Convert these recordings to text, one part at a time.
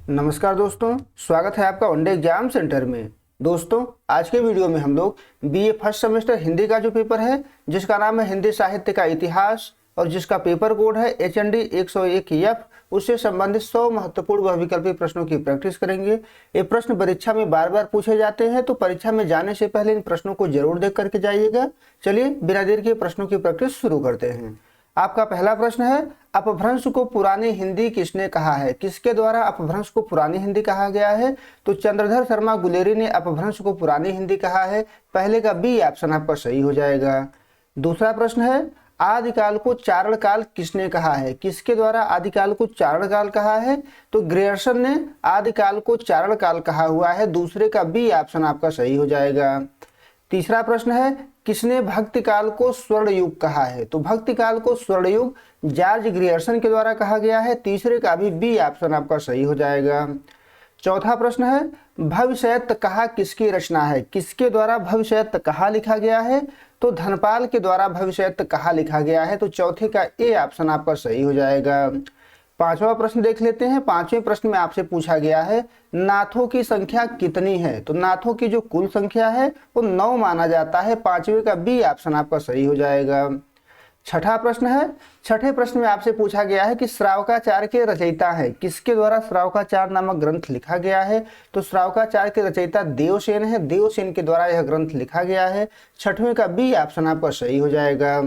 नमस्कार दोस्तों, स्वागत है आपका वनडे एग्जाम सेंटर में। दोस्तों, आज के वीडियो में हम लोग बीए फर्स्ट सेमेस्टर हिंदी का जो पेपर है, जिसका नाम है हिंदी साहित्य का इतिहास और जिसका पेपर कोड है HND 101F, उससे संबंधित 100 महत्वपूर्ण व विकल्पी प्रश्नों की प्रैक्टिस करेंगे। ये प्रश्न परीक्षा में बार बार पूछे जाते हैं, तो परीक्षा में जाने से पहले इन प्रश्नों को जरूर देख करके जाइएगा। चलिए बिना देर के प्रश्नों की प्रैक्टिस शुरू करते हैं। आपका पहला प्रश्न है, अपभ्रंश को पुरानी हिंदी किसने कहा है? किसके द्वारा अपभ्रंश को पुरानी हिंदी कहा गया है? तो चंद्रधर शर्मा गुलेरी ने अपभ्रंश को पुरानी हिंदी कहा है। पहले का बी ऑप्शन आपका सही हो जाएगा। दूसरा प्रश्न है, आदिकाल को चारण काल किसने कहा है? किसके द्वारा आदिकाल को चारण काल कहा है? तो ग्रियर्सन ने आदिकाल को चारण काल कहा हुआ है। दूसरे का बी ऑप्शन आपका सही हो जाएगा। तीसरा प्रश्न है, किसने भक्ति काल को स्वर्ण युग कहा है? तो भक्ति काल को स्वर्ण युग जॉर्ज ग्रियर्सन के द्वारा कहा गया है। तीसरे का भी बी ऑप्शन आपका सही हो जाएगा। चौथा प्रश्न है, भविष्यत कहा किसकी रचना है? किसके द्वारा भविष्यत कहा लिखा गया है? तो धनपाल के द्वारा भविष्यत कहा लिखा गया है। तो चौथे का ए ऑप्शन आपका सही हो जाएगा। पांचवा प्रश्न देख लेते हैं। पांचवें प्रश्न में आपसे पूछा गया है, नाथों की संख्या कितनी है? तो नाथों की जो कुल संख्या है वो 9 माना जाता है। पांचवे का बी ऑप्शन आपका सही हो जाएगा। छठा प्रश्न है, छठे प्रश्न में आपसे पूछा गया है कि श्रावकाचार्य के रचयिता है? किसके द्वारा श्रावकाचार्य नामक ग्रंथ लिखा गया है? तो श्रावकाचार्य के रचयिता देवसेन है। देवसेन के द्वारा यह ग्रंथ लिखा गया है। छठवें का बी ऑप्शन आपका सही हो जाएगा।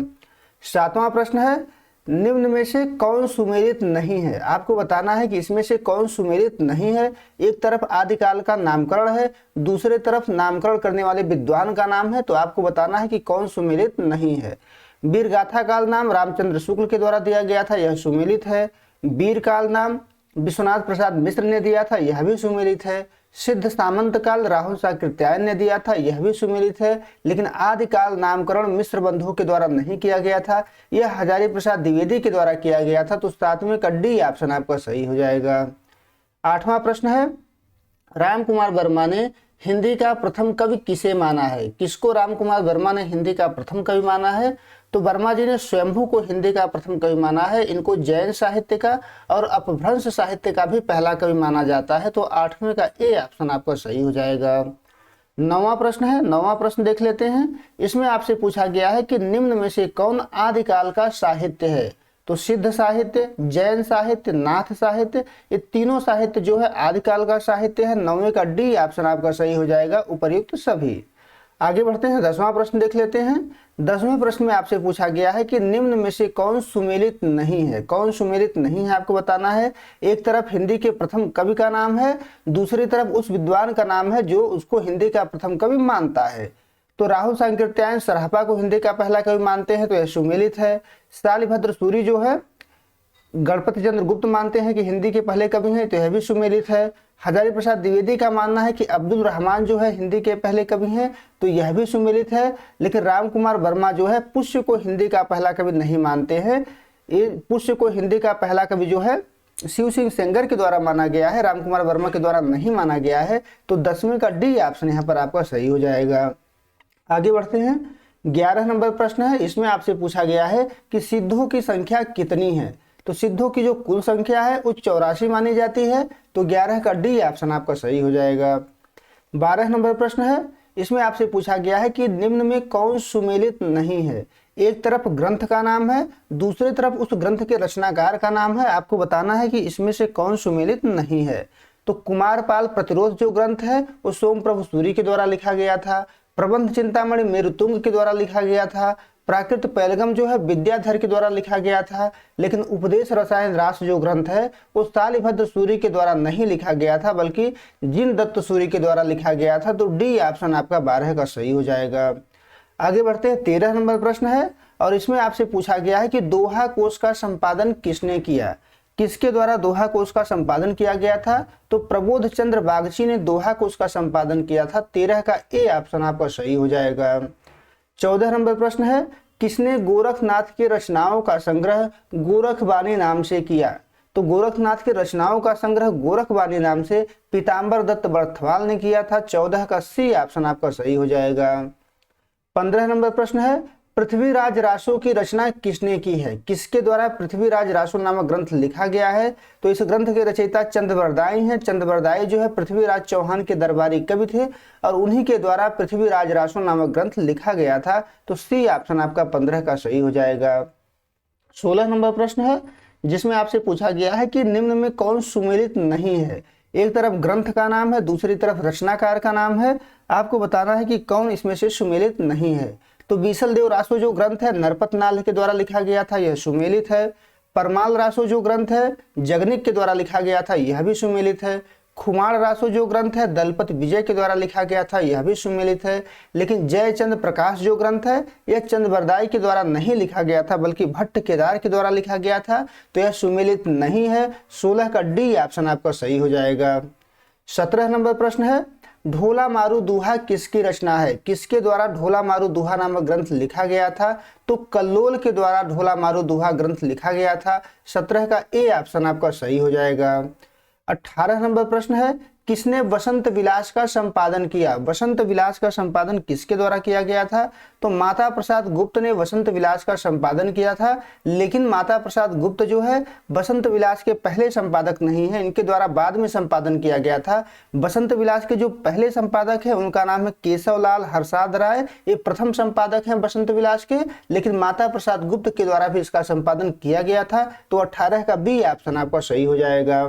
सातवां प्रश्न है, निम्न में से कौन सुमेलित नहीं है? आपको बताना है कि इसमें से कौन सुमेलित नहीं है। एक तरफ आदिकाल का नामकरण है, दूसरे तरफ नामकरण करने वाले विद्वान का नाम है। तो आपको बताना है कि कौन सुमेलित नहीं है। वीर गाथा काल नाम रामचंद्र शुक्ल के द्वारा दिया गया था, यह सुमेलित है। वीर काल नाम विश्वनाथ प्रसाद मिश्र ने दिया था, यह भी सुमेलित है। सिद्ध सामंत काल राहुल साकृत्यायन ने दिया था, यह भी सुमेलित है। लेकिन आदिकाल नामकरण मिश्र बंधुओं के द्वारा नहीं किया गया था, यह हजारी प्रसाद द्विवेदी के द्वारा किया गया था। तो सातवें का डी ऑप्शन आपका सही हो जाएगा। आठवां प्रश्न है, राम कुमार वर्मा ने हिंदी का प्रथम कवि किसे माना है? किसको राम कुमार वर्मा ने हिंदी का प्रथम कवि माना है? तो वर्मा जी ने स्वयंभू को हिंदी का प्रथम कवि माना है। इनको जैन साहित्य का और अपभ्रंश साहित्य का भी पहला कवि माना जाता है। तो आठवें का ए ऑप्शन आपका सही हो जाएगा। नौवां प्रश्न है, नौवां प्रश्न देख लेते हैं। इसमें आपसे पूछा गया है कि निम्न में से कौन आदिकाल का साहित्य है? तो सिद्ध साहित्य, जैन साहित्य, नाथ साहित्य, ये तीनों साहित्य जो है आदिकाल का साहित्य है। नौवें का डी ऑप्शन आपका सही हो जाएगा, उपर्युक्त सभी। आगे बढ़ते हैं, 10वां प्रश्न देख लेते हैं। 10वें प्रश्न में आपसे पूछा गया है कि निम्न में से कौन सुमेलित नहीं है? कौन सुमेलित नहीं है आपको बताना है। एक तरफ हिंदी के प्रथम कवि का नाम है, दूसरी तरफ उस विद्वान का नाम है जो उसको हिंदी का प्रथम कवि मानता है। तो राहुल साकृत्यायन सराफा को हिंदी का पहला कवि मानते हैं, तो यह सुमेलित है। शालिभद्र सूरी जो है गणपति चंद्र गुप्त मानते हैं कि हिंदी के पहले कवि हैं, तो यह भी सुमेलित है। हजारी प्रसाद द्विवेदी का मानना है कि अब्दुल रहमान जो है हिंदी के पहले कवि हैं, तो यह भी सुमेलित है। लेकिन राम कुमार वर्मा जो है पुष्य को हिंदी का पहला कवि नहीं मानते हैं। ये पुष्य को हिंदी का पहला कवि जो है शिव सिंह सेंगर के द्वारा माना गया है, राम कुमार वर्मा के द्वारा नहीं माना गया है। तो 10वें का डी ऑप्शन यहाँ पर आपका सही हो जाएगा। आगे बढ़ते हैं, 11 नंबर प्रश्न है। इसमें आपसे पूछा गया है कि सिद्धों की संख्या कितनी है? तो सिद्धों की जो कुल संख्या है वो 84 मानी जाती है। तो 11 का डी ऑप्शन आपका सही हो जाएगा। 12 नंबर प्रश्न है। इसमें आपसे पूछा गया है कि निम्न में कौन सुमेलित नहीं है? एक तरफ ग्रंथ का नाम है, दूसरी तरफ उस ग्रंथ के रचनाकार का नाम है। आपको बताना है कि इसमें से कौन सुमेलित नहीं है। तो कुमारपाल प्रतिरोध जो ग्रंथ है वो सोम प्रभु सूरी के द्वारा लिखा गया था। प्रबंध चिंतामणि मेरुतुंग के द्वारा लिखा गया था। प्राकृत पैलगम जो है विद्याधर के द्वारा लिखा गया था। लेकिन उपदेश रसायन रास जो ग्रंथ है वो शालिभद्र सूरी के द्वारा नहीं लिखा गया था, बल्कि जिन दत्त सूरी के द्वारा लिखा गया था। तो डी ऑप्शन आपका 12 का सही हो जाएगा। आगे बढ़ते हैं, 13 नंबर प्रश्न है और इसमें आपसे पूछा गया है कि दोहा कोश का संपादन किसने किया? किसके द्वारा दोहा कोश का संपादन किया गया था? तो प्रबोध चंद्र बागची ने दोहा कोश का संपादन किया था। 13 का ए ऑप्शन आपका सही हो जाएगा। 14 नंबर प्रश्न है, किसने गोरखनाथ की रचनाओं का संग्रह गोरखवाणी नाम से किया? तो गोरखनाथ की रचनाओं का संग्रह गोरखवाणी नाम से पीताम्बर दत्त बर्थवाल ने किया था। 14 का सी ऑप्शन आपका सही हो जाएगा। 15 नंबर प्रश्न है, पृथ्वीराज रासो की रचना किसने की है? किसके द्वारा पृथ्वीराज रासो नामक ग्रंथ लिखा गया है? तो इस ग्रंथ के रचयिता चंद्रबरदाई हैं। चंद्रबरदाई जो है पृथ्वीराज चौहान के दरबारी कवि थे और उन्हीं के द्वारा पृथ्वीराज रासो नामक ग्रंथ लिखा गया था। तो सी ऑप्शन आपका 15 का सही हो जाएगा। 16 नंबर प्रश्न है जिसमें आपसे पूछा गया है कि निम्न में कौन सुमेलित नहीं है? एक तरफ ग्रंथ का नाम है, दूसरी तरफ रचनाकार का नाम है। आपको बताना है कि कौन इसमें से सुमेलित नहीं है। तो बीसल देव रासो जो ग्रंथ है नरपत नाल के द्वारा लिखा गया था, यह सुमेलित है। परमाल रासो जो ग्रंथ है जगनिक के द्वारा लिखा गया था, यह भी सुमेलित है। खुमार रासो जो ग्रंथ है दलपत विजय के द्वारा लिखा गया था, यह भी सुमेलित है। लेकिन जयचंद प्रकाश जो ग्रंथ है यह चंद्रबरदाई के द्वारा नहीं लिखा गया था बल्कि भट्ट केदार के द्वारा लिखा गया था, तो यह सुमेलित नहीं है। 16 का डी ऑप्शन आपका सही हो जाएगा। 17 नंबर प्रश्न है ढोला मारू दूहा किसकी रचना है? किसके द्वारा ढोला मारू दूहा नामक ग्रंथ लिखा गया था? तो कल्लोल के द्वारा ढोला मारू दूहा ग्रंथ लिखा गया था। 17 का ए ऑप्शन आपका सही हो जाएगा। 18 नंबर प्रश्न है किसने वसंत विलास का संपादन किया? वसंत विलास का संपादन किसके द्वारा किया गया था? तो माता प्रसाद गुप्त ने वसंत विलास का संपादन किया था। लेकिन माता प्रसाद गुप्त जो है वसंत विलास के पहले संपादक नहीं है, इनके द्वारा बाद में संपादन किया गया था। वसंत विलास के जो पहले संपादक है उनका नाम है केशवलाल हरसाद राय, ये प्रथम संपादक है वसंत विलास के। लेकिन माता प्रसाद गुप्त के द्वारा भी इसका संपादन किया गया था। तो 18 का बी ऑप्शन आपका सही हो जाएगा।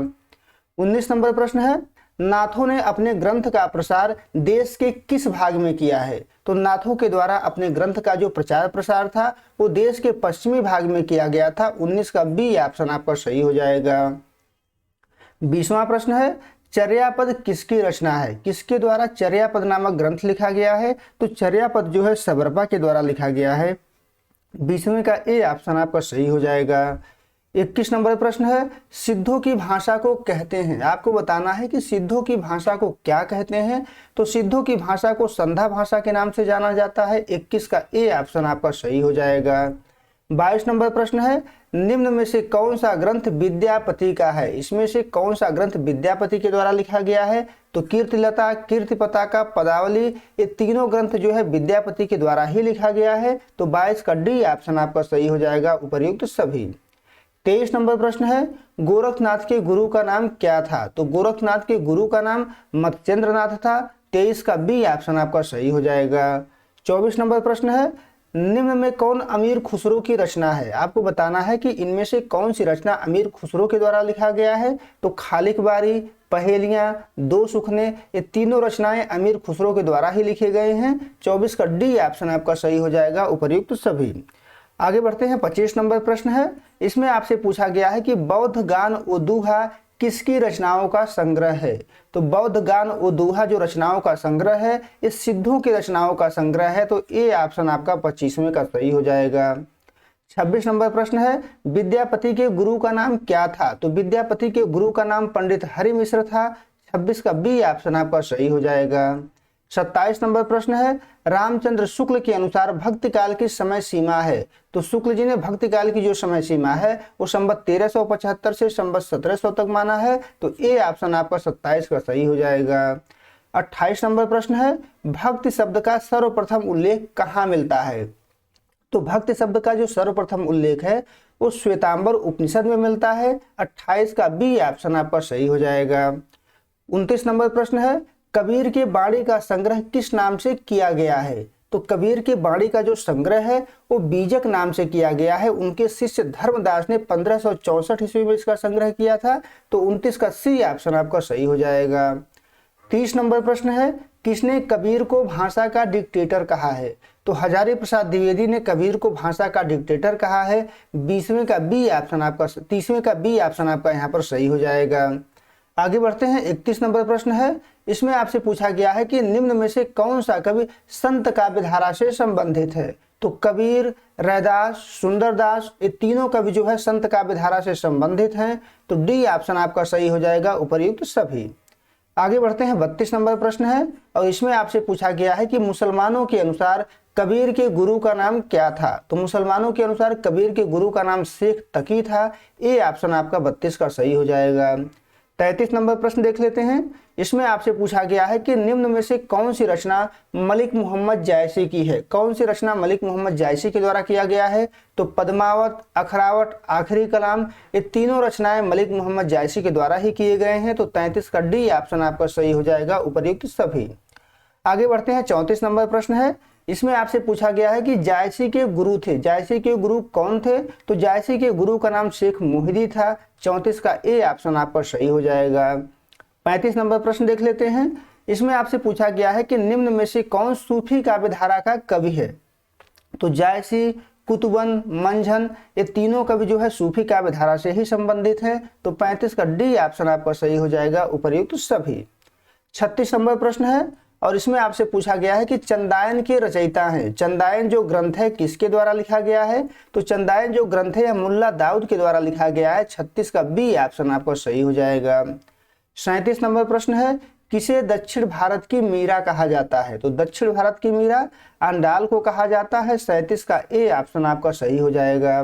19 नंबर प्रश्न है नाथों ने अपने ग्रंथ का प्रसार देश के किस भाग में किया है? तो नाथों के द्वारा अपने ग्रंथ का जो प्रचार प्रसार था वो देश के पश्चिमी भाग में किया गया था। 19 का बी ऑप्शन आपका सही हो जाएगा। 20वां प्रश्न है चर्यापद किसकी रचना है? किसके द्वारा चर्यापद नामक ग्रंथ लिखा गया है? तो चर्यापद जो है सबरपा के द्वारा लिखा गया है। 20वें का ए ऑप्शन आपका सही हो जाएगा। 21 नंबर प्रश्न है सिद्धों की भाषा को कहते हैं। आपको बताना है कि सिद्धों की भाषा को क्या कहते हैं? तो सिद्धों की भाषा को संधा भाषा के नाम से जाना जाता है। 21 का ए ऑप्शन आपका सही हो जाएगा। 22 नंबर प्रश्न है निम्न में से कौन सा ग्रंथ विद्यापति का है? इसमें से कौन सा ग्रंथ विद्यापति के द्वारा लिखा गया है? तो कीर्तिलता, कीर्ति पताका, पदावली, ये तीनों ग्रंथ जो है विद्यापति के द्वारा ही लिखा गया है। तो 22 का डी ऑप्शन आपका सही हो जाएगा, उपर्युक्त सभी। 23 नंबर प्रश्न है गोरखनाथ के गुरु का नाम क्या था? तो गोरखनाथ के गुरु का नाम मत्स्येंद्रनाथ था। 23 का बी ऑप्शन आपका सही हो जाएगा। 24 नंबर प्रश्न है निम्न में कौन अमीर खुसरो की रचना है? आपको बताना है कि इनमें से कौन सी रचना अमीर खुसरो के द्वारा लिखा गया है? तो खालिक बारी, पहेलियां, दो सुखने, ये तीनों रचनाएं अमीर खुसरो के द्वारा ही लिखे गए हैं। 24 का डी ऑप्शन आपका सही हो जाएगा, उपर्युक्त सभी। आगे बढ़ते हैं। 25 नंबर प्रश्न है इसमें आपसे पूछा गया है कि बौद्ध गान व दोहा किसकी रचनाओं का संग्रह है? तो बौद्ध गान व दोहा जो रचनाओं का संग्रह है ये सिद्धों की रचनाओं का संग्रह है। तो ए ऑप्शन आपका 25वें का सही हो जाएगा। 26 नंबर प्रश्न है विद्यापति के गुरु का नाम क्या था? तो विद्यापति के गुरु का नाम पंडित हरि मिश्र था। 26 का बी ऑप्शन आपका सही हो जाएगा। 27 नंबर प्रश्न है रामचंद्र शुक्ल के अनुसार भक्ति काल की समय सीमा है। तो शुक्ल जी ने भक्ति काल की जो समय सीमा है वो संवत 1375 से संवत 1700 तक माना है। तो ए ऑप्शन आपका 27 का सही हो जाएगा। 28 नंबर प्रश्न है भक्ति शब्द का सर्वप्रथम उल्लेख कहाँ मिलता है? तो भक्ति शब्द का जो सर्वप्रथम उल्लेख है वो श्वेतांबर उपनिषद में मिलता है। 28 का बी ऑप्शन आपका सही हो जाएगा। 29 नंबर प्रश्न है कबीर के बाणी का संग्रह किस नाम से किया गया है? तो कबीर के बाणी का जो संग्रह है वो बीजक नाम से किया गया है। उनके शिष्य धर्मदास ने 1564 ईस्वी में इसका संग्रह किया था। तो 29 का सी ऑप्शन आपका सही हो जाएगा। 30 नंबर प्रश्न है किसने कबीर को भाषा का डिक्टेटर कहा है? तो हजारी प्रसाद द्विवेदी ने कबीर को भाषा का डिक्टेटर कहा है। 20वें का बी ऑप्शन आपका 30वें का बी ऑप्शन आपका यहाँ पर सही हो जाएगा। आगे बढ़ते हैं। 31 नंबर प्रश्न है इसमें आपसे पूछा गया है कि निम्न में से कौन सा कवि संत काव्य धारा से संबंधित है? तो कबीर, रैदास, सुंदरदास, ये तीनों कवि जो है संत काव्य धारा से संबंधित हैं। तो डी ऑप्शन आपका सही हो जाएगा, उपर्युक्त सभी। आगे बढ़ते हैं। 32 नंबर प्रश्न है और इसमें आपसे पूछा गया है कि मुसलमानों के अनुसार कबीर के गुरु का नाम क्या था? तो मुसलमानों के अनुसार कबीर के गुरु का नाम शेख तकी था। ए ऑप्शन आपका 32 का सही हो जाएगा। 33 नंबर प्रश्न देख लेते हैं। इसमें आपसे पूछा गया है कि निम्न में से कौन सी रचना मलिक मोहम्मद जायसी की है। कौन सी रचना मलिक मोहम्मद जायसी के द्वारा किया गया है? तो पद्मावत, अखरावट, आखिरी कलाम, ये तीनों रचनाएं मलिक मोहम्मद जायसी के द्वारा ही किए गए हैं। तो 33 का डी ऑप्शन आपका सही हो जाएगा, उपर्युक्त सभी। आगे बढ़ते हैं। 34 नंबर प्रश्न है। इसमें आपसे पूछा गया है कि जायसी के गुरु थे। जायसी के गुरु कौन थे? तो जायसी के गुरु का नाम शेख मोहिदी था। 34 का ए ऑप्शन आपका सही हो जाएगा। 35 नंबर प्रश्न देख लेते हैं। इसमें आपसे पूछा गया है कि निम्न में से कौन सूफी काव्यधारा का कवि है? तो जायसी, कुतुबन, मंझन, ये तीनों कवि जो है सूफी काव्यधारा से ही संबंधित हैं। तो 35 का डी ऑप्शन आपका सही हो जाएगा, उपर्युक्त सभी। 36 नंबर प्रश्न है और इसमें आपसे पूछा गया है कि चंदायन के रचयिता हैं। चंदायन जो ग्रंथ है किसके द्वारा लिखा गया है? तो चंदायन जो ग्रंथ है मुल्ला दाऊद के द्वारा लिखा गया है। 36 का बी ऑप्शन आपको सही हो जाएगा। 37 नंबर प्रश्न है। किसे दक्षिण भारत की मीरा कहा जाता है? तो दक्षिण भारत की मीरा अंडाल को कहा जाता है। 37 का ए ऑप्शन आपका सही हो जाएगा।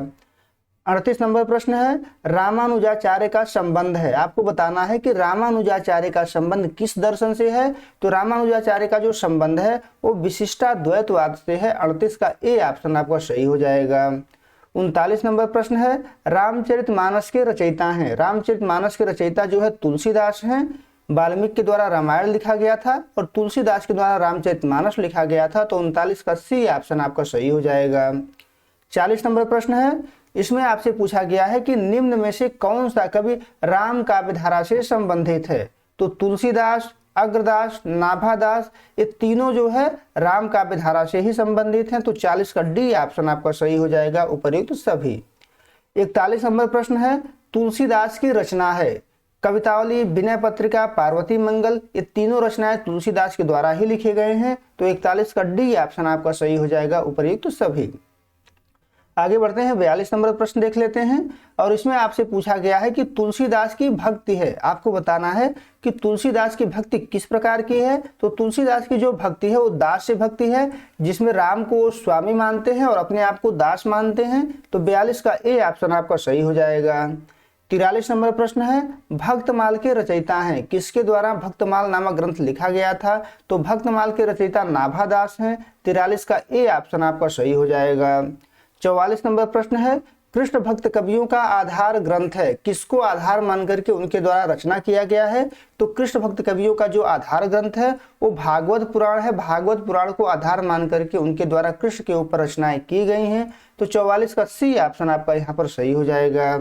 38 नंबर प्रश्न है। रामानुजाचार्य का संबंध है। आपको बताना है कि रामानुजाचार्य का संबंध किस दर्शन से है? तो रामानुजाचार्य का जो संबंध है वो विशिष्टाद्वैतवाद से है। 38 का ए ऑप्शन आपका सही हो जाएगा। 39 नंबर प्रश्न है। रामचरितमानस के रचयिता हैं। रामचरितमानस के रचयिता जो है तुलसीदास हैं। वाल्मीकि के द्वारा रामायण लिखा गया था और तुलसीदास के द्वारा रामचरितमानस लिखा गया था। तो 39 का सी ऑप्शन आपका सही हो जाएगा। 40 नंबर प्रश्न है। इसमें आपसे पूछा गया है कि निम्न में से कौन सा कवि राम काव्यधारा से संबंधित है? तो तुलसीदास, अग्रदास, नाभादास, ये तीनों जो है राम काव्यधारा से ही संबंधित हैं। तो 40 का डी ऑप्शन आपका सही हो जाएगा, उपर्युक्त सभी। 41 नंबर प्रश्न है। तुलसीदास की रचना है कवितावली, विनय पत्रिका, पार्वती मंगल, ये तीनों रचनाएं तुलसीदास के द्वारा ही लिखे गए हैं। तो 41 का डी ऑप्शन आपका सही हो जाएगा, उपर्युक्त सभी। आगे बढ़ते हैं। 42 नंबर प्रश्न देख लेते हैं और इसमें आपसे पूछा गया है कि तुलसीदास की भक्ति है। आपको बताना है कि तुलसीदास की भक्ति किस प्रकार की है। तो तुलसीदास की जो भक्ति है वो दास से भक्ति है, जिसमें राम को स्वामी मानते हैं और अपने आप को दास मानते हैं। तो 42 का ए ऑप्शन आपका सही हो जाएगा। 43 नंबर प्रश्न है। भक्तमाल के रचयिता हैं। किसके द्वारा भक्तमाल नामक ग्रंथ लिखा गया था? तो भक्तमाल के रचयिता नाभादास हैं। 43 का ए ऑप्शन आपका सही हो जाएगा। 44 नंबर प्रश्न है। कृष्ण भक्त कवियों का आधार ग्रंथ है। किसको आधार मान करके उनके द्वारा रचना किया गया है? तो कृष्ण भक्त कवियों का जो आधार ग्रंथ है वो भागवत पुराण है। भागवत पुराण को आधार मान करके उनके द्वारा कृष्ण के ऊपर रचनाएं की गई हैं। तो 44 का सी ऑप्शन आपका यहाँ पर सही हो जाएगा।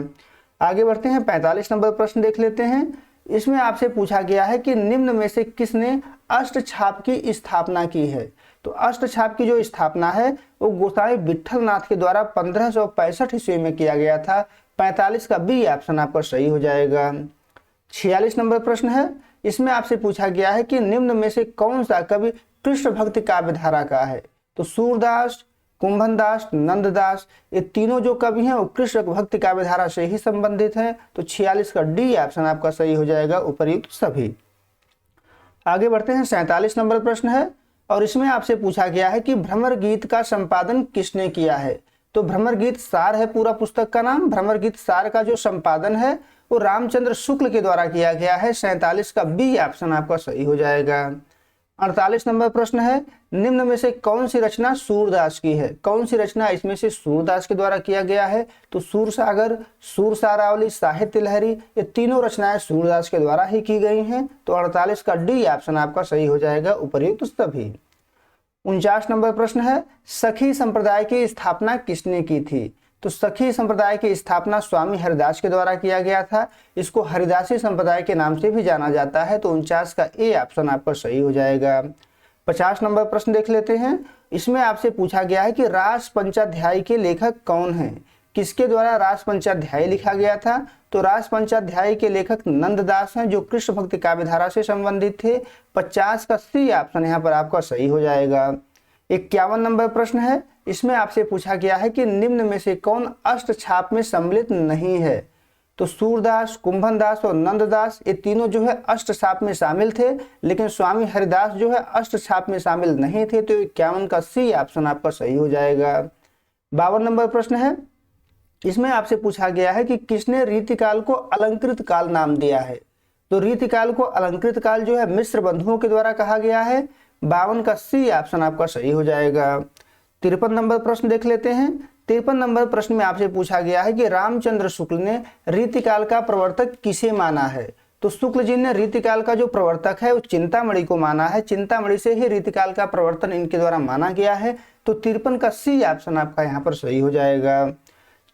आगे बढ़ते हैं। 45 नंबर प्रश्न देख लेते हैं। इसमें आपसे पूछा गया है कि निम्न में से किसने अष्टछाप की स्थापना की है? तो अष्टछाप की जो स्थापना है वो गोसाई विठल नाथ के द्वारा 1565 ईस्वी में किया गया था। 45 का बी ऑप्शन आपका सही हो जाएगा। 46 नंबर प्रश्न है। इसमें आपसे पूछा गया है कि निम्न में से कौन सा कवि कृष्ण भक्ति काव्यधारा का है? तो सूरदास, कुंभनदास, नंददास, ये तीनों जो कवि हैं वो कृष्ण भक्ति काव्यधारा से ही संबंधित हैं। तो 46 का डी ऑप्शन आपका सही हो जाएगा, उपर्युक्त सभी। आगे बढ़ते हैं। 47 नंबर प्रश्न है और इसमें आपसे पूछा गया है कि भ्रमर गीत का संपादन किसने किया है? तो भ्रमर गीत सार है पूरा पुस्तक का नाम। भ्रमर गीत सार का जो संपादन है वो रामचंद्र शुक्ल के द्वारा किया गया है। 47 का बी ऑप्शन आपका सही हो जाएगा। 48 नंबर प्रश्न है। निम्न में से कौन सी रचना सूरदास की है? कौन सी रचना इसमें से सूरदास के द्वारा किया गया है? तो सूरसागर, सूरसारावली, साहित्य लहरी, ये तीनों रचनाएं सूरदास के द्वारा ही की गई हैं। तो 48 का डी ऑप्शन आपका सही हो जाएगा, उपर्युक्त सभी। 49 नंबर प्रश्न है। सखी संप्रदाय की स्थापना किसने की थी? तो सखी संप्रदाय की स्थापना स्वामी हरिदास के द्वारा किया गया था। इसको हरिदासी संप्रदाय के नाम से भी जाना जाता है। तो 49 का ए ऑप्शन आपका सही हो जाएगा। 50 नंबर प्रश्न देख लेते हैं। इसमें आपसे पूछा गया है कि रास पंचाध्यायी के लेखक कौन हैं? किसके द्वारा रास पंचाध्यायी लिखा गया था? तो रास पंचाध्यायी के लेखक नंददास हैं, जो कृष्ण भक्ति काव्यधारा से संबंधित थे। 50 का सी ऑप्शन यहाँ पर आपका सही हो जाएगा। 51 नंबर प्रश्न है। इसमें आपसे पूछा गया है कि निम्न में से कौन अष्टछाप में सम्मिलित नहीं है? तो सूरदास, कुंभनदास और नंददास, ये तीनों जो है अष्टछाप में शामिल थे, लेकिन स्वामी हरिदास जो है अष्टछाप में शामिल नहीं थे। तो 51 का सी ऑप्शन आपका सही हो जाएगा। 52 नंबर प्रश्न है। इसमें आपसे पूछा गया है कि किसने रीतिकाल को अलंकृत काल नाम दिया है? तो रीतिकाल को अलंकृत काल जो है मिश्र बंधुओं के द्वारा कहा गया है। 52 का सी ऑप्शन आपका सही हो जाएगा। 53 नंबर प्रश्न देख लेते हैं। 53 नंबर प्रश्न में आपसे पूछा गया है कि रामचंद्र शुक्ल ने रीतिकाल का प्रवर्तक किसे माना है। तो शुक्ल जी ने रीतिकाल का जो प्रवर्तक है वो चिंतामणि को माना है। चिंतामणि से ही रीतिकाल का प्रवर्तन इनके द्वारा माना गया है। तो 53 का सी ऑप्शन आपका यहाँ पर सही हो जाएगा।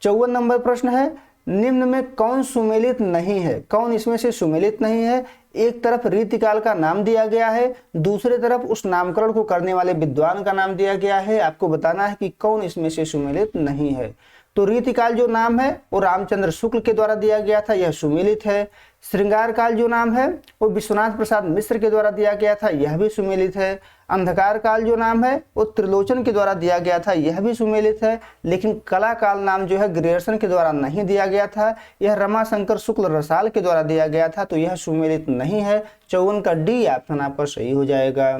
54 नंबर प्रश्न है, निम्न में कौन सुमेलित नहीं है, कौन इसमें से सुमेलित नहीं है। एक तरफ रीतिकाल का नाम दिया गया है, दूसरे तरफ उस नामकरण को करने वाले विद्वान का नाम दिया गया है। आपको बताना है कि कौन इसमें से सुमेलित नहीं है। तो रीतिकाल जो नाम है वो रामचंद्र शुक्ल के द्वारा दिया गया था, यह सुमेलित है। श्रृंगार काल जो नाम है वो विश्वनाथ प्रसाद मिश्र के द्वारा दिया गया था, यह भी सुमेलित है। अंधकार काल जो नाम है वो त्रिलोचन के द्वारा दिया गया था, यह भी सुमेलित है। लेकिन कला काल नाम जो है ग्रियर्सन के द्वारा नहीं दिया गया था, यह रमाशंकर शुक्ल रसाल के द्वारा दिया गया था, तो यह सुमेलित नहीं है। 54 का डी ऑप्शन आपका सही हो जाएगा।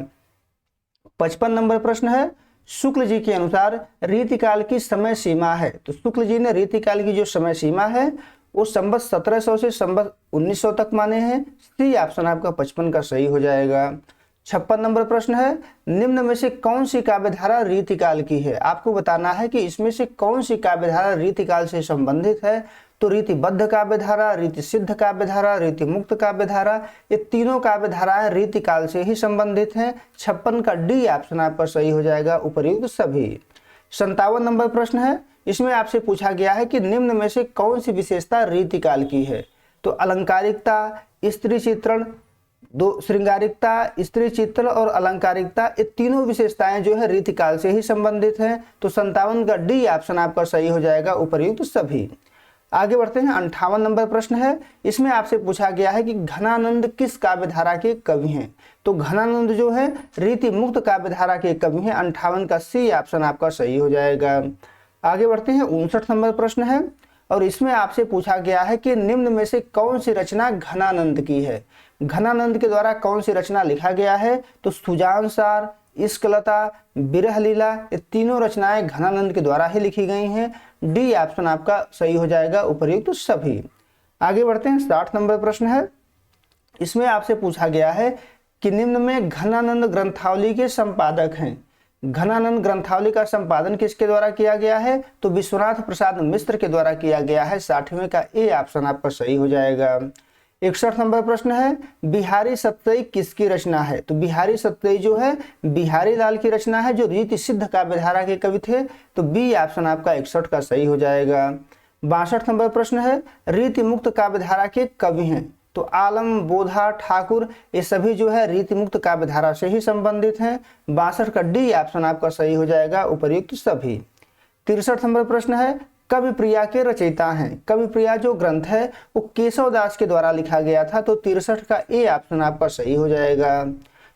55 नंबर प्रश्न है, शुक्ल जी के अनुसार रीतिकाल की समय सीमा है। तो शुक्ल जी ने रीतिकाल की जो समय सीमा है वो संवत 1700 से संवत 1900 तक माने हैं। सी ऑप्शन आपका 55 का सही हो जाएगा। 56 नंबर प्रश्न है, निम्न में से कौन सी काव्यधारा रीतिकाल की है। आपको बताना है कि इसमें से कौन सी काव्यधारा रीतिकाल से संबंधित है। तो रीतिबद्ध काव्यधारा, रीति सिद्ध काव्यधारा, रीति मुक्त काव्यधारा, ये तीनों काव्यधाराएं रीतिकाल से ही संबंधित हैं। 56 का डी ऑप्शन आपका सही हो जाएगा, उपर्युक्त सभी। 57 नंबर प्रश्न है, इसमें आपसे पूछा गया है कि निम्न में से कौन सी विशेषता रीतिकाल की है। तो अलंकारिकता, स्त्री चित्रण, दो श्रृंगारिकता, स्त्री चित्रण और अलंकारिकता, ये तीनों विशेषताएं जो है रीतिकाल से ही संबंधित हैं। तो 57 का डी ऑप्शन आपका सही हो जाएगा, उपर्युक्त सभी। आगे बढ़ते हैं। 58 नंबर प्रश्न है, इसमें आपसे पूछा गया है कि घनानंद किस काव्यधारा के कवि हैं। तो घनानंद जो है रीति मुक्त काव्यधारा के कवि हैं। 58 का सी ऑप्शन आपका सही हो जाएगा। आगे बढ़ते हैं। 59 नंबर प्रश्न है और इसमें आपसे पूछा गया है कि निम्न में से कौन सी रचना घनानंद की है। घनानंद के द्वारा कौन सी रचना लिखा गया है। तो सुजानसार, इश्कलता, विरह लीला, ये तीनों रचनाएं घनानंद के द्वारा ही लिखी गई हैं। डी ऑप्शन आपका सही हो जाएगा, उपर्युक्त सभी। आगे बढ़ते हैं। 60 नंबर प्रश्न है, इसमें आपसे पूछा गया है कि निम्न में घनानंद ग्रंथावली के संपादक हैं। घनानंद ग्रंथावली का संपादन किसके द्वारा किया गया है। तो विश्वनाथ प्रसाद मिश्र के द्वारा किया गया है। 60वें का ए ऑप्शन आपका सही हो जाएगा। 61 नंबर प्रश्न है, बिहारी सप्तई किसकी रचना है। तो बिहारी सप्तई जो है बिहारी लाल की रचना है, जो रीति सिद्ध काव्यधारा के कवि थे। तो बी ऑप्शन आपका 61 का सही हो जाएगा। 62 नंबर प्रश्न है, रीति मुक्त काव्यधारा के कवि हैं। तो आलम, बोधा, ठाकुर, ये सभी जो है रीति मुक्त काव्यधारा से ही संबंधित हैं। 62 का डी ऑप्शन आपका सही हो जाएगा, उपर्युक्त सभी। 63 नंबर प्रश्न है, कवि प्रिया के रचयिता हैं। कवि प्रिया जो ग्रंथ है वो केशव दास के द्वारा लिखा गया था। तो 63 का ए ऑप्शन आपका सही हो जाएगा।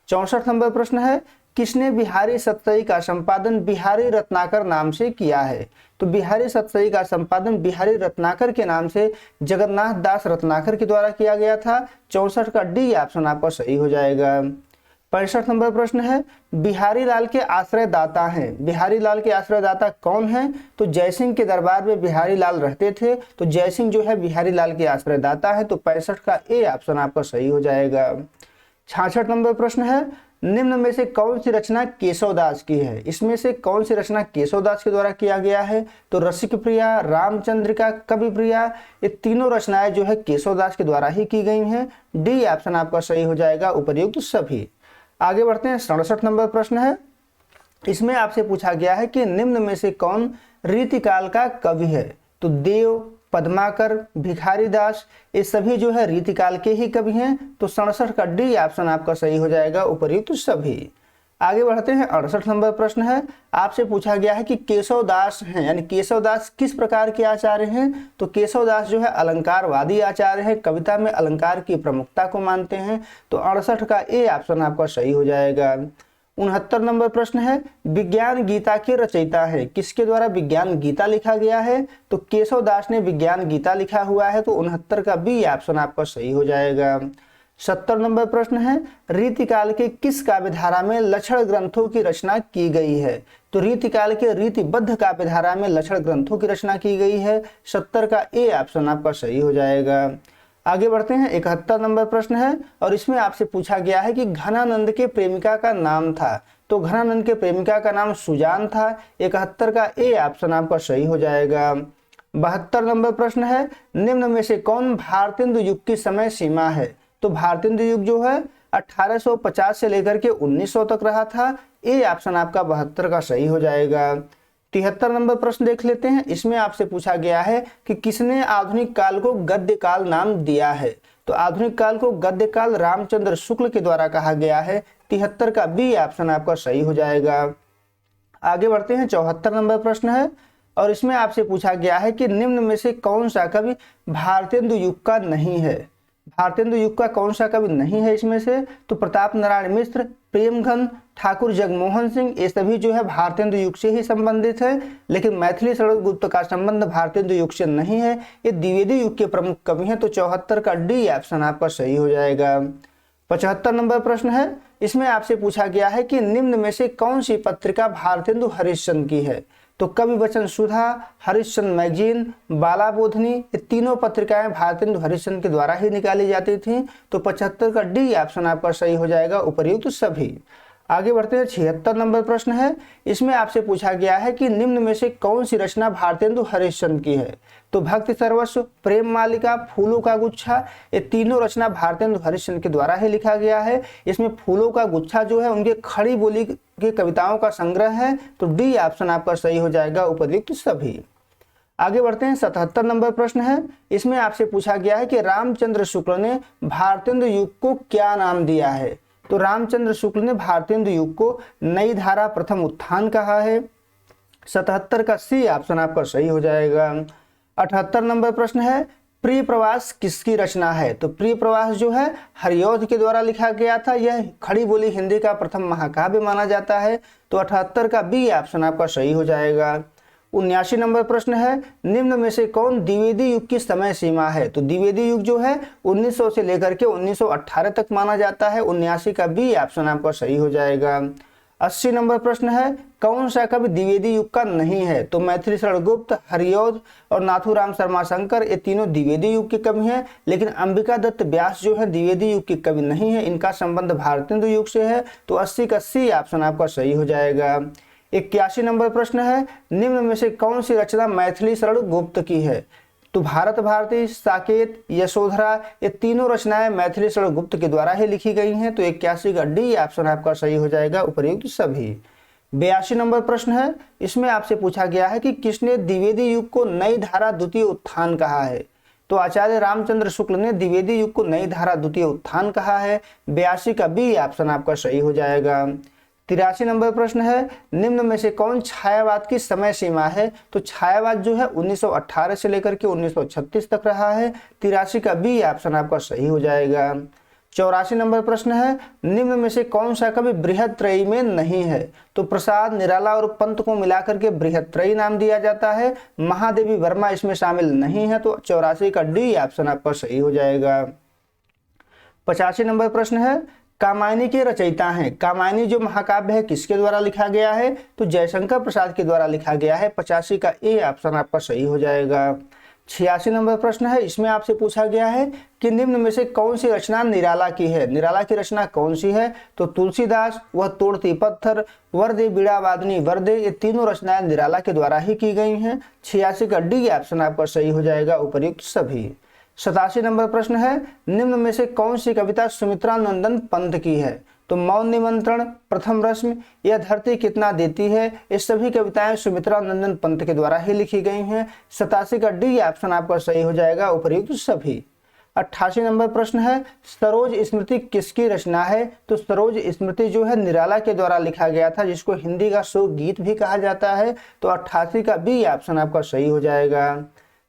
64 नंबर प्रश्न है, किसने बिहारी सप्तई का संपादन बिहारी रत्नाकर नाम से किया है। तो बिहारी सप्तई का संपादन बिहारी रत्नाकर के नाम से जगन्नाथ दास रत्नाकर के द्वारा किया गया था। 64 का डी ऑप्शन आपका सही हो जाएगा। 65 नंबर प्रश्न है, बिहारी लाल के आश्रयदाता हैं। बिहारी लाल के आश्रयदाता कौन हैं। तो जयसिंह के दरबार में बिहारी लाल रहते थे। तो जयसिंह जो है बिहारी लाल के आश्रयदाता है। तो 65 का ए ऑप्शन आपका सही हो जाएगा। 66 नंबर प्रश्न है, निम्न में से कौन सी रचना केशवदास की है। इसमें से कौन सी रचना केशवदास के द्वारा किया गया है। तो रसिक प्रिया, रामचंद्रिका, कवि प्रिया, ये तीनों रचनाएं जो है केशवदास के द्वारा ही की गई हैं। डी ऑप्शन आपका सही हो जाएगा, उपर्युक्त सभी। आगे बढ़ते हैं। 67 नंबर प्रश्न है, इसमें आपसे पूछा गया है कि निम्न में से कौन रीतिकाल का कवि है। तो देव, पद्माकर, भिखारी दास, ये सभी जो है रीतिकाल के ही कवि हैं। तो 67 का डी ऑप्शन आपका सही हो जाएगा, उपर्युक्त सभी। आगे बढ़ते हैं। 68 नंबर प्रश्न है, आपसे पूछा गया है कि केशवदास हैं, यानी केशवदास किस प्रकार के आचार्य हैं। तो केशवदास जो है अलंकारवादी आचार्य है, कविता में अलंकार की प्रमुखता को मानते हैं। तो 68 का ए ऑप्शन आपका सही हो जाएगा। 69 नंबर प्रश्न है, विज्ञान गीता के रचयिता है। किसके द्वारा विज्ञान गीता लिखा गया है। तो केशवदास ने विज्ञान गीता लिखा हुआ है। तो 69 का बी ऑप्शन आपका सही हो जाएगा। 70 नंबर प्रश्न है, रीतिकाल के किस काव्यधारा में लक्षण ग्रंथों की रचना की गई है। तो रीतिकाल के रीतिबद्ध काव्यधारा में लक्षण ग्रंथों की रचना की गई है। 70 का ए ऑप्शन आपका सही हो जाएगा। आगे बढ़ते हैं। 71 नंबर प्रश्न है और इसमें आपसे पूछा गया है कि घनानंद के प्रेमिका का नाम था। तो घनानंद के प्रेमिका का नाम सुजान था। 71 का ए ऑप्शन आपका सही हो जाएगा। 72 नंबर प्रश्न है, निम्न में से कौन भारतेंदु युग की समय सीमा है। तो भारतेंदु युग जो है 1850 से लेकर के 1900 तक रहा था। ए ऑप्शन आपका 72 का सही हो जाएगा। 73 नंबर प्रश्न देख लेते हैं। इसमें आपसे पूछा गया है कि किसने आधुनिक काल को गद्य काल नाम दिया है। तो आधुनिक काल को गद्य काल रामचंद्र शुक्ल के द्वारा कहा गया है। 73 का बी ऑप्शन आपका सही हो जाएगा। आगे बढ़ते हैं। 74 नंबर प्रश्न है और इसमें आपसे पूछा गया है कि निम्न में से कौन सा कवि भारतेंदु युग का नहीं है। भारतेंदु युग का कौन सा कवि नहीं है इसमें से। तो प्रताप नारायण मिश्र, प्रेमघन, ठाकुर जगमोहन सिंह, ये सभी जो है भारतेंदु युग से ही संबंधित है। लेकिन मैथिली शरण गुप्त का संबंध भारतेंदु युग से नहीं है, ये द्विवेदी युग के प्रमुख कवि हैं। तो 74 का डी ऑप्शन आपका सही हो जाएगा। 75 नंबर प्रश्न है। इसमें आपसे पूछा गया है कि निम्न में से कौन सी पत्रिका भारतेंदु हरिश्चंद्र की है। तो कवि वचन सुधा, हरिश्चंद्र मैगजीन, बाला बोधनी, ये तीनों पत्रिकाएं भारतेंदु हरिश्चंद्र के द्वारा ही निकाली जाती थी। तो 75 का डी ऑप्शन आपका सही हो जाएगा, उपर्युक्त सभी। आगे बढ़ते हैं। 76 नंबर प्रश्न है। इसमें आपसे पूछा गया है कि निम्न में से कौन सी रचना भारतेंदु हरिश्चंद्र की है। तो भक्ति सर्वस्व, प्रेम मालिका, फूलों का गुच्छा, ये तीनों रचना भारतेंदु हरिश्चंद्र के द्वारा ही लिखा गया है। इसमें फूलों का गुच्छा जो है उनके खड़ी बोली की कविताओं का संग्रह है। तो डी ऑप्शन आपका सही हो जाएगा, उपर्युक्त सभी। आगे बढ़ते हैं। 77 नंबर प्रश्न है। इसमें आपसे पूछा गया है कि रामचंद्र शुक्ल ने भारतेंदु युग को क्या नाम दिया है। तो रामचंद्र शुक्ल ने भारतेंदु युग को नई धारा, प्रथम उत्थान कहा है। 77 का सी ऑप्शन आपका सही हो जाएगा। 78 नंबर प्रश्न है, प्रिय प्रवास किसकी रचना है। तो प्रिय प्रवास जो है हरिऔध के द्वारा लिखा गया था। यह खड़ी बोली हिंदी का प्रथम महाकाव्य माना जाता है। तो 78 का बी ऑप्शन आपका सही हो जाएगा। 79 नंबर प्रश्न है, निम्न में से कौन द्विवेदी युग की समय सीमा है। तो द्विवेदी युग जो है 1900 से लेकर के 1918 तक माना जाता है। 79 का बी ऑप्शन आपका सही हो जाएगा। 80 नंबर प्रश्न है, कौन सा कवि द्विवेदी युग का नहीं है। तो मैथिली शरण गुप्त, हरिऔध और नाथूराम शर्मा शंकर, ये तीनों द्विवेदी युग के कवि हैं। लेकिन अंबिका दत्त व्यास जो है द्विवेदी युग के कवि नहीं है, इनका संबंध भारतेंदु युग से है। तो 80 का सी ऑप्शन आपका सही हो जाएगा। 81 नंबर प्रश्न है, निम्न में से कौन सी रचना मैथिली शरण गुप्त की है। तो भारत भारती, साकेत, यशोधरा, ये तीनों रचनाएं मैथिली शरण गुप्त के द्वारा ही लिखी गई हैं। तो 81 का डी ऑप्शन आपका सही हो जाएगा, उपर्युक्त सभी। 82 नंबर प्रश्न है। इसमें आपसे पूछा गया है कि किसने द्विवेदी युग को नई धारा द्वितीय उत्थान कहा है। तो आचार्य रामचंद्र शुक्ल ने द्विवेदी युग को नई धारा द्वितीय उत्थान कहा है। 82 का बी ऑप्शन आपका सही हो जाएगा। 83 नंबर प्रश्न है, निम्न में से कौन छायावाद की समय सीमा है। तो छायावाद जो है 1918 से लेकर के 1936 तक रहा है। 83 का बी ऑप्शन आपका सही हो जाएगा। 84 नंबर प्रश्न है, निम्न में से कौन सा कवि बृहत्त्रयी में नहीं है। तो प्रसाद, निराला और पंत को मिलाकर के बृहत्त्रयी नाम दिया जाता है। महादेवी वर्मा इसमें शामिल नहीं है। तो 84 का डी ऑप्शन आपका सही हो जाएगा। 85 नंबर प्रश्न है, कामायनी के रचयिता हैं। कामायनी जो महाकाव्य है किसके द्वारा लिखा गया है। तो जयशंकर प्रसाद के द्वारा लिखा गया है। 85 का ए ऑप्शन आपका सही हो जाएगा। 86 नंबर प्रश्न है। इसमें आपसे पूछा गया है कि निम्न में से कौन सी रचना निराला की है। निराला की रचना कौन सी है। तो तुलसीदास, वह तोड़ती पत्थर, वरदे बीड़ा वादनी वरदे, ये तीनों रचनाएं निराला के द्वारा ही की गई हैं। 86 का डी ऑप्शन आपका सही हो जाएगा, उपर्युक्त सभी। 87 नंबर प्रश्न है, निम्न में से कौन सी कविता सुमित्रा नंदन पंत की है। तो मौन निमंत्रण, प्रथम रश्मि, यह धरती कितना देती है, ये सभी कविताएं सुमित्रा नंदन पंत के द्वारा ही लिखी गई हैं। 87 का डी ऑप्शन आपका सही हो जाएगा, उपर्युक्त सभी। 88 नंबर प्रश्न है, सरोज स्मृति किसकी रचना है। तो सरोज स्मृति जो है निराला के द्वारा लिखा गया था, जिसको हिंदी का शोक गीत भी कहा जाता है। तो 88 का बी ऑप्शन आपका सही हो जाएगा।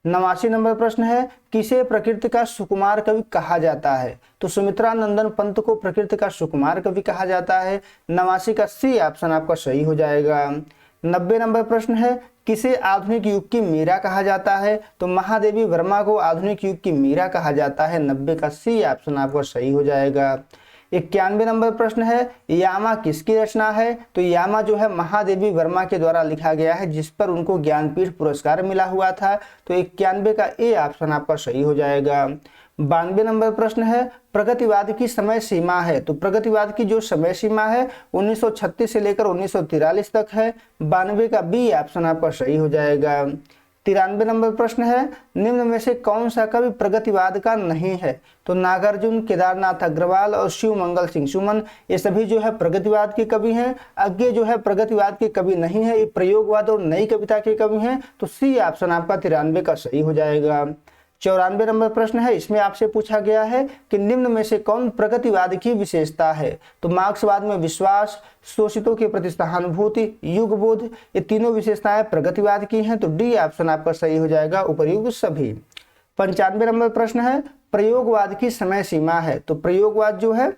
89 नंबर प्रश्न है, किसे प्रकृति का सुकुमार कवि कहा जाता है। तो सुमित्रा नंदन पंत को प्रकृति का सुकुमार कवि कहा जाता है। 89 का सी ऑप्शन आपका सही हो जाएगा। 90 नंबर प्रश्न है, किसे आधुनिक युग की मीरा कहा जाता है। तो महादेवी वर्मा को आधुनिक युग की मीरा कहा जाता है। 90 का सी ऑप्शन आपका सही हो जाएगा। 91 नंबर प्रश्न है, यामा किसकी रचना है। तो यामा जो है महादेवी वर्मा के द्वारा लिखा गया है, जिस पर उनको ज्ञानपीठ पुरस्कार मिला हुआ था। तो 91 का ए ऑप्शन आपका सही हो जाएगा। 92 नंबर प्रश्न है, प्रगतिवाद की समय सीमा है। तो प्रगतिवाद की जो समय सीमा है 1936 से लेकर 1943 तक है। 92 का बी ऑप्शन आपका सही हो जाएगा। 93 नंबर प्रश्न है, निम्न में से कौन सा कवि प्रगतिवाद का नहीं है। तो नागार्जुन, केदारनाथ अग्रवाल और शिव मंगल सिंह सुमन, ये सभी जो है प्रगतिवाद के कवि हैं। आगे जो है प्रगतिवाद के कवि नहीं है, ये प्रयोगवाद और नई कविता के कवि हैं। तो सी ऑप्शन आपका 93 का सही हो जाएगा। 94 नंबर प्रश्न है, इसमें आपसे पूछा गया है कि निम्न में से कौन प्रगतिवाद की विशेषता है। तो मार्क्सवाद में विश्वास, शोषितों के प्रति सहानुभूति, युगबोध, ये तीनों विशेषताएं प्रगतिवाद की हैं। तो डी ऑप्शन आपका सही हो जाएगा, उपर्युक्त सभी। 95 नंबर प्रश्न है, प्रयोगवाद की समय सीमा है। तो प्रयोगवाद जो है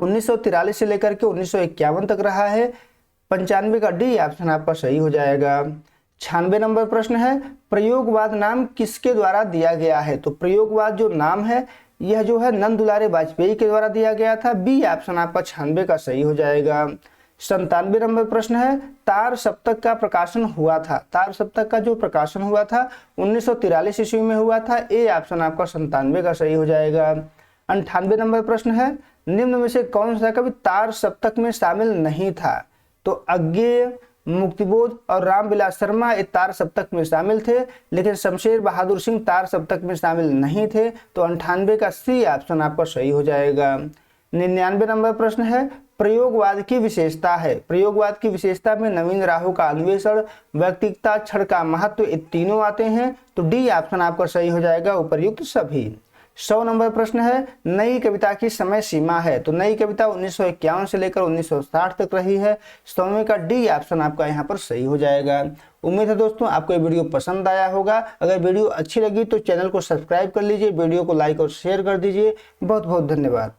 1943 से लेकर के 1951 तक रहा है। 95 का डी ऑप्शन आपका सही हो जाएगा। 96 नंबर प्रश्न है, प्रयोगवाद नाम किसके द्वारा दिया गया है। तो प्रयोगवाद जो नाम है यह जो है नंद दुलारे वाजपेयी के द्वारा दिया गया था। बी ऑप्शन आपका 96 का सही हो जाएगा। 97 नंबर प्रश्न है, तार सप्तक का प्रकाशन हुआ था। तार सप्तक का जो प्रकाशन हुआ था 1943 ईस्वी में हुआ था। ए ऑप्शन आपका 97 का सही हो जाएगा। 98 नंबर प्रश्न है, निम्न में से कौन सा कवि तार सप्तक में शामिल नहीं था। तो अज्ञेय, मुक्तिबोध और रामविलास शर्मा ये तार सप्तक में शामिल थे, लेकिन शमशेर बहादुर सिंह तार सप्तक में शामिल नहीं थे। तो 98 का सी ऑप्शन आपका सही हो जाएगा। 99 नंबर प्रश्न है, प्रयोगवाद की विशेषता है। प्रयोगवाद की विशेषता में नवीन राहों का अन्वेषण, व्यक्तिगता, क्षण का महत्व, ये तीनों आते हैं। तो डी ऑप्शन आपका सही हो जाएगा, उपर्युक्त सभी। 100 नंबर प्रश्न है, नई कविता की समय सीमा है। तो नई कविता 1951 से लेकर 1960 तक रही है। 100वें का डी ऑप्शन आपका यहाँ पर सही हो जाएगा। उम्मीद है दोस्तों आपको ये वीडियो पसंद आया होगा। अगर वीडियो अच्छी लगी तो चैनल को सब्सक्राइब कर लीजिए, वीडियो को लाइक और शेयर कर दीजिए। बहुत बहुत धन्यवाद।